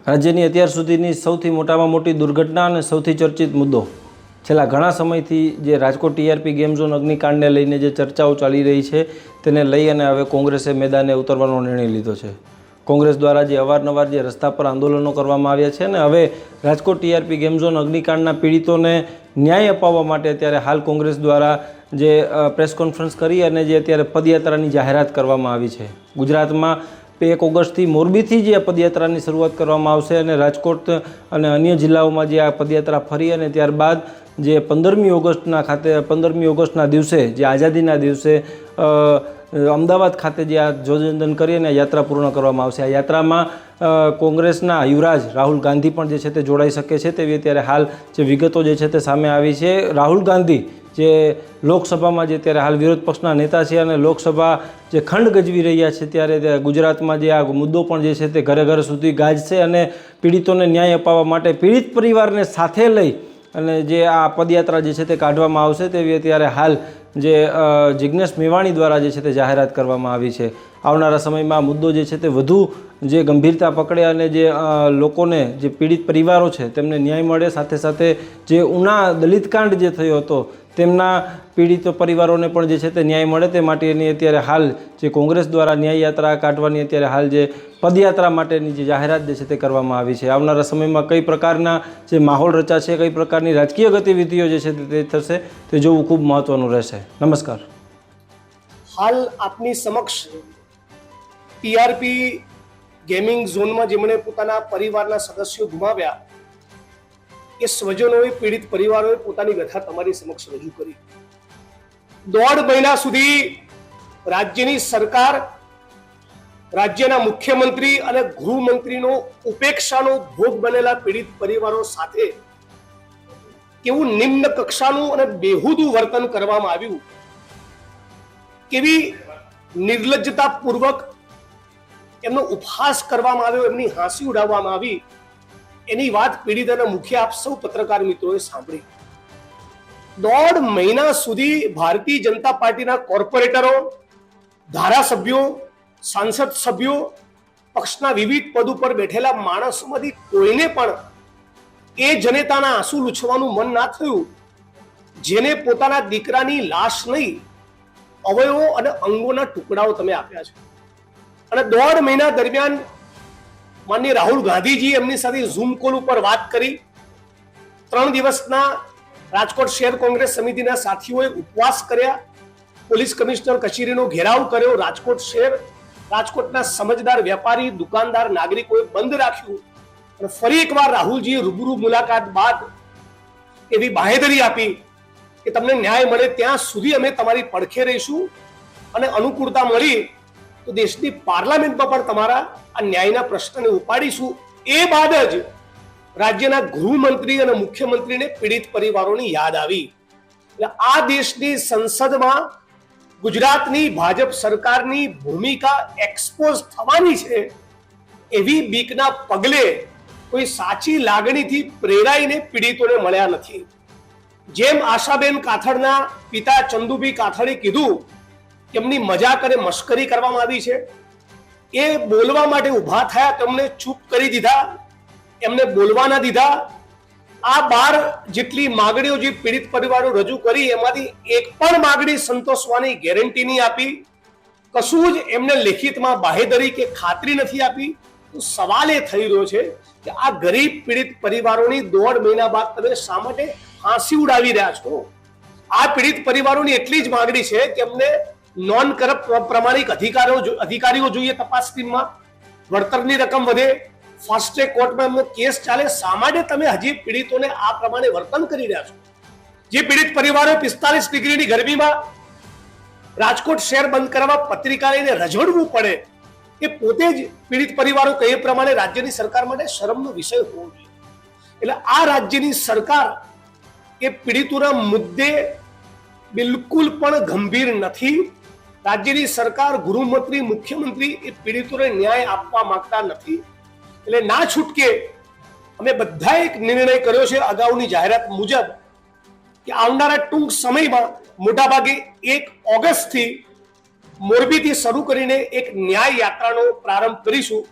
રાજ્યની અત્યાર સુધીની સૌથી મોટામાં મોટી દુર્ઘટના અને સૌથી ચર્ચિત મુદ્દો છેલ્લા ઘણા સમયથી જે રાજકોટ ટીઆરપી ગેમ ઝોન અગ્નિકાંડને લઈને જે ચર્ચાઓ ચાલી રહી છે તેને લઈ અને હવે કોંગ્રેસે મેદાને ઉતરવાનો નિર્ણય લીધો છે। કોંગ્રેસ દ્વારા જે અવારનવાર જે રસ્તા પર આંદોલનો કરવામાં આવ્યા છે અને હવે રાજકોટ ટીઆરપી ગેમ ઝોન અગ્નિકાંડના પીડિતોને ન્યાય અપાવવા માટે અત્યારે હાલ કોંગ્રેસ દ્વારા જે પ્રેસ કોન્ફરન્સ કરી અને જે અત્યારે પદયાત્રાની જાહેરાત કરવામાં આવી છે। ગુજરાતમાં 1 ઓગસ્ટથી મોરબીથી જે પદયાત્રાની શરૂઆત કરવામાં આવશે અને રાજકોટ અને અન્ય જિલ્લાઓમાં જે આ પદયાત્રા ફરી અને ત્યારબાદ જે 15મી ઓગસ્ટના દિવસે જે આઝાદીના દિવસે અમદાવાદ ખાતે જે આ ધ્વજવંદન કરી અને યાત્રા પૂર્ણ કરવામાં આવશે। આ યાત્રામાં કોંગ્રેસના યુવરાજ રાહુલ ગાંધી પણ જે છે તે જોડાઈ શકે છે તેવી અત્યારે હાલ જે વિગતો જે છે તે સામે આવી છે। રાહુલ ગાંધી જે લોકસભામાં જે ત્યારે હાલ વિરોધ પક્ષના નેતા છે અને લોકસભા જે ખંડ ગજવી રહ્યા છે ત્યારે ગુજરાતમાં જે આ મુદ્દો પણ જે છે તે ઘરે ઘરે સુધી ગાજશે અને પીડિતોને ન્યાય અપાવવા માટે પીડિત પરિવારને સાથે લઈ અને જે આ પદયાત્રા જે છે તે કાઢવામાં આવશે તેવી અત્યારે હાલ જે જિગ્નેશ મેવાણી દ્વારા જે છે તે જાહેરાત કરવામાં આવી છે। આવનારા સમયમાં આ મુદ્દો જે છે તે વધુ જે ગંભીરતા પકડે અને જે લોકોને જે પીડિત પરિવારો છે તેમને ન્યાય મળે, સાથે સાથે જે ઉના દલિતકાંડ જે થયો હતો તેમના પીડિત પરિવારોને પણ જે છે તે ન્યાય મળે તે માટેની અત્યારે હાલ જે કોંગ્રેસ દ્વારા ન્યાય યાત્રા કાઢવાની અત્યારે હાલ જે પદયાત્રા માટેની જે જાહેરાત જે છે તે કરવામાં આવી છે। આવનારા સમયમાં કઈ પ્રકારના જે માહોલ રચાશે, કઈ પ્રકારની રાજકીય ગતિવિધિઓ જે છે તે થશે તે જોવું ખૂબ મહત્વનું રહેશે। નમસ્કાર। હાલ આપની સમક્ષ ટીઆરપી ગેમિંગ ઝોનમાં જેમણે પોતાના પરિવારના સદસ્યો ગુમાવ્યા એ સ્વજનોએ, પીડિત પરિવારોએ પોતાની વ્યથા તમારી સમક્ષ રજૂ કરી। 1.5 મહિના સુધી રાજ્યની સરકાર, રાજ્યના મુખ્યમંત્રી અને ગૃહમંત્રીનો ઉપેક્ષાનો ભોગ બનેલા પીડિત પરિવારો સાથે કેવું નિમ્ન કક્ષાનું અને બેહુદું વર્તન કરવામાં આવ્યું, કેવી નિર્લજ્જતાપૂર્વક એમનો ઉપહાસ કરવામાં આવ્યો, એમની હાંસી ઉડાવવામાં આવી, એની વાત પીડિત અને મુખ્ય આપ સૌ પત્રકાર મિત્રોએ સાંભળી। 1.5 મહિના સુધી ભારતીય જનતા પાર્ટીના કોર્પોરેટરો, ધારાસભ્યો, સાંસદ સભ્યો, પક્ષના વિવિધ પદ ઉપર બેઠેલા માણસોમાંથી કોઈને પણ એ જનેતાના આંસુ લૂછવાનું મન ના થયું જેને પોતાના દીકરાની લાશ નહીં, અવયવો અને અંગોના ટુકડાઓ તમે આપ્યા છે। અને 1.5 મહિના દરમિયાન માનનીય રાહુલ ગાંધીજી એમની સાથે ઝૂમ કોલ ઉપર વાત કરી। 3 દિવસના રાજકોટ શહેર કોંગ્રેસ સમિતિના સાથીઓએ ઉપવાસ કર્યા, પોલીસ કમિશનર કચેરીનો ઘેરાવ કર્યો, રાજકોટ શહેર, રાજકોટના સમજદાર વેપારી, દુકાનદાર, નાગરિકોએ બંધ રાખ્યું અને ફરી એકવાર રાહુલજીએ રૂબરૂ મુલાકાત બાદ એવી બાહેધરી આપી કે તમને ન્યાય મળે ત્યાં સુધી અમે તમારી પડખે રહીશું અને અનુકૂળતા મળી તો દેશની પાર્લામેન્ટમાં પણ તમારા આ ન્યાયના પ્રશ્નને ઉપાડીશું। એ બાદ જ રાજ્યના ગૃહમંત્રી અને મુખ્યમંત્રીને પીડિત પરિવારોની યાદ આવી। એટલે આ દેશની સંસદમાં ગુજરાતની ભાજપ સરકારની ભૂમિકા એક્સપોઝ થવાની છે એવી બીકના પગલે કોઈ સાચી લાગણીથી પ્રેરાઈને પીડિતોને મળ્યા નથી। જેમ આશાબેન કાથડના પિતા ચંદુભી કાથડે કીધું કે એમની મજાક અને મશ્કરી કરવામાં આવી છે, એ બોલવા માટે ઊભા થયા, તેમને ચૂપ કરી દીધા, એમને બોલવા ના દીધા। આ 12 જેટલી માગણીઓ જે પીડિત પરિવારો રજૂ કરી એમાંથી એક પણ માગણી સંતોષવાની ગેરંટી નહીં આપી, કશું જ એમને લેખિતમાં બાહેધરી કે ખાતરી નથી આપી। તો સવાલ એ થઈ રહ્યો છે કે આ ગરીબ પીડિત પરિવારોની 1.5 મહિના બાદ તમે શા માટે હાંસી ઉડાવી રહ્યા છો? આ પીડિત પરિવારોની એટલી જ માગણી છે કે એમને નોન કરપ્ટ પ્રમાણિક અધિકારીઓ જોઈએ તપાસ ટીમમાં, વળતરની રકમ વધે, ફાસ્ટ ટ્રેક કોર્ટમાં એમનો કેસ ચાલે। શા માટે તમે હજી પીડિતોને આ પ્રમાણે વર્તન કરી રહ્યા છો? જે પીડિત પરિવારો 45 ડિગ્રીની ગરમીમાં રાજકોટ શહેર બંધ કરવા પત્રિકા લઈને રઝળવું પડે, એ પોતે જ પીડિત પરિવારો કહે પ્રમાણે રાજ્યની સરકાર માટે શરમનો વિષય હોવો જોઈએ। એટલે આ રાજ્યની સરકાર એ પીડિતોના મુદ્દે બિલકુલ પણ ગંભીર નથી। રાજ્યની સરકાર, ગૃહમંત્રી, મુખ્યમંત્રી એ પીડિતોને ન્યાય આપવા માંગતા નથી। એટલે ના છૂટકે અમે બધા એક નિર્ણય કર્યો છે અગાઉની જાહેરાત મુજબ કે આવનારા ટૂંક સમયમાં મોટાભાગે 1 ઓગસ્ટથી મોરબીથી શરૂ કરીને એક ન્યાય યાત્રાનો પ્રારંભ કરીશું।